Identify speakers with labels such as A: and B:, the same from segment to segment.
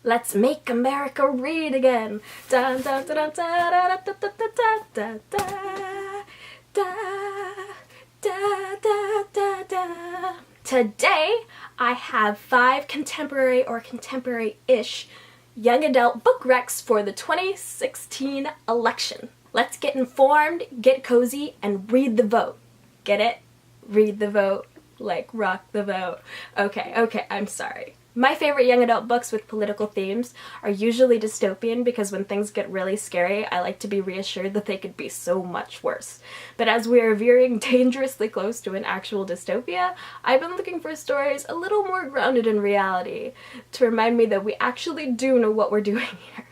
A: Let's make America read again. Dun, dun, dun, dun, da, da, da, da, da, da, da, da, da, da. Today, I have 5 contemporary or contemporary-ish young adult book recs for the 2016 election. Let's get informed, get cozy, and read the vote. Get it? Read the vote. Like, rock the vote. Okay, I'm sorry. My favorite young adult books with political themes are usually dystopian because when things get really scary, I like to be reassured that they could be so much worse. But as we are veering dangerously close to an actual dystopia, I've been looking for stories a little more grounded in reality to remind me that we actually do know what we're doing here.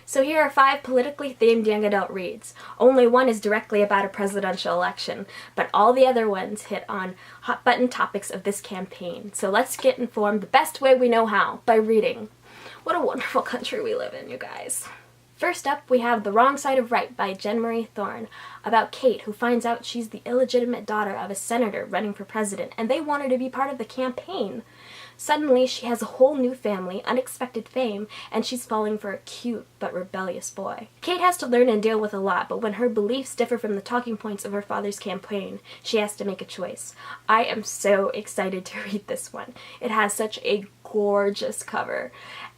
A: So here are 5 politically themed young adult reads. Only one is directly about a presidential election, but all the other ones hit on hot button topics of this campaign. So let's get informed the best way we know how, by reading. What a wonderful country we live in, you guys. First up, we have The Wrong Side of Right by Jenn Thorne, about Kate, who finds out she's the illegitimate daughter of a senator running for president, and they want her to be part of the campaign. Suddenly, she has a whole new family, unexpected fame, and she's falling for a cute but rebellious boy. Kate has to learn and deal with a lot, but when her beliefs differ from the talking points of her father's campaign, she has to make a choice. I am so excited to read this one. It has such a gorgeous cover,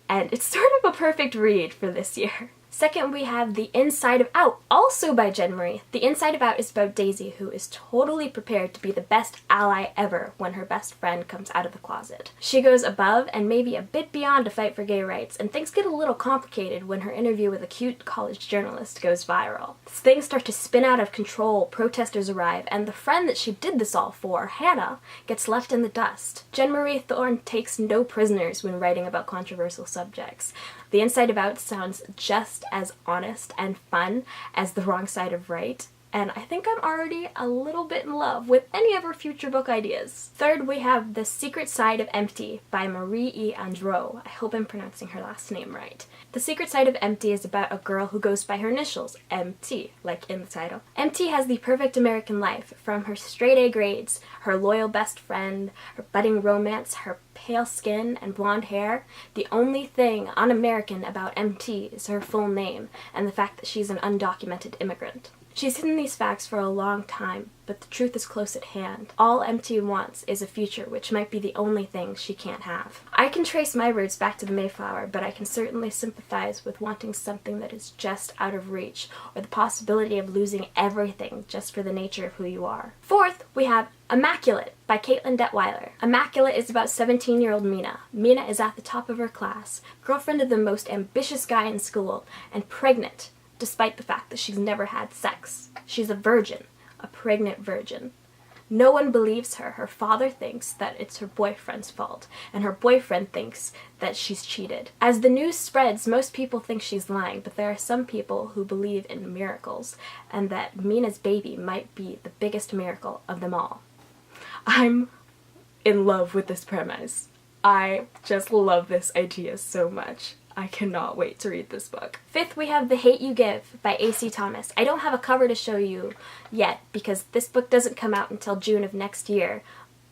A: and it's sort of a perfect read for this year. Second, we have The Inside of Out, also by Jenn. The Inside of Out is about Daisy, who is totally prepared to be the best ally ever when her best friend comes out of the closet. She goes above and maybe a bit beyond to fight for gay rights, and things get a little complicated when her interview with a cute college journalist goes viral. Things start to spin out of control, protesters arrive, and the friend that she did this all for, Hannah, gets left in the dust. Jenn Thorne takes no prisoners when writing about controversial subjects. The Inside of Out sounds just as honest and fun as The Wrong Side of Right, and I think I'm already a little bit in love with any of her future book ideas. Third, we have The Secret Side of Empty by Marie E. Andreu. I hope I'm pronouncing her last name right. The Secret Side of Empty is about a girl who goes by her initials, MT, like in the title. MT has the perfect American life, from her straight-A grades, her loyal best friend, her budding romance, her pale skin and blonde hair. The only thing un-American about MT is her full name and the fact that she's an undocumented immigrant. She's hidden these facts for a long time, but the truth is close at hand. All MT wants is a future, which might be the only thing she can't have. I can trace my roots back to the Mayflower, but I can certainly sympathize with wanting something that is just out of reach, or the possibility of losing everything just for the nature of who you are. Fourth, we have Immaculate by Katelyn Detweiler. Immaculate is about 17-year-old Mina. Mina is at the top of her class, girlfriend of the most ambitious guy in school, and pregnant, despite the fact that she's never had sex. She's a virgin, a pregnant virgin. No one believes her. Her father thinks that it's her boyfriend's fault, and her boyfriend thinks that she's cheated. As the news spreads, most people think she's lying, but there are some people who believe in miracles, and that Mina's baby might be the biggest miracle of them all. I'm in love with this premise. I just love this idea so much. I cannot wait to read this book. Fifth, we have The Hate You Give by A.C. Thomas. I don't have a cover to show you yet because this book doesn't come out until June of next year,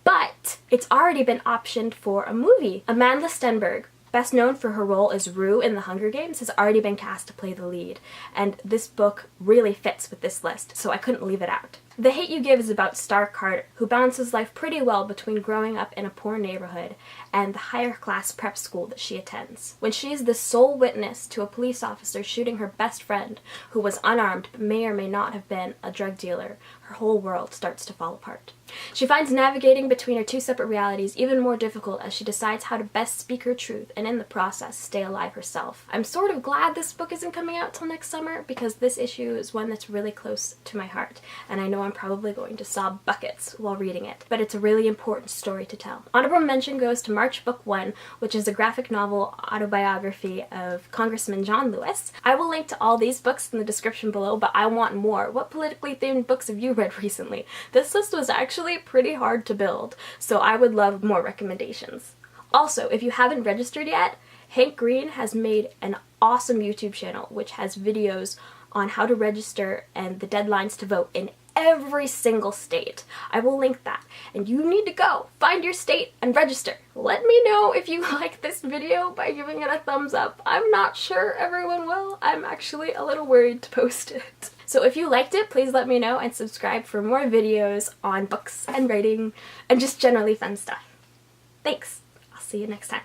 A: but it's already been optioned for a movie. Amandla Stenberg, best known for her role as Rue in The Hunger Games, has already been cast to play the lead, and this book really fits with this list, so I couldn't leave it out. The Hate You Give is about Star Carter, who balances life pretty well between growing up in a poor neighborhood and the higher-class prep school that she attends. When she is the sole witness to a police officer shooting her best friend, who was unarmed but may or may not have been a drug dealer, her whole world starts to fall apart. She finds navigating between her 2 separate realities even more difficult as she decides how to best speak her truth and in the process stay alive herself. I'm sort of glad this book isn't coming out till next summer because this issue is one that's really close to my heart, and I know I'm probably going to sob buckets while reading it, but it's a really important story to tell. Honorable mention goes to March Book 1, which is a graphic novel autobiography of Congressman John Lewis. I will link to all these books in the description below, but I want more. What politically themed books have you read recently? This list was actually pretty hard to build, so I would love more recommendations. Also, if you haven't registered yet, Hank Green has made an awesome YouTube channel which has videos on how to register and the deadlines to vote in every single state. I will link that. And you need to go find your state and register. Let me know if you like this video by giving it a thumbs up. I'm not sure everyone will. I'm actually a little worried to post it. So if you liked it, please let me know and subscribe for more videos on books and writing and just generally fun stuff. Thanks. I'll see you next time.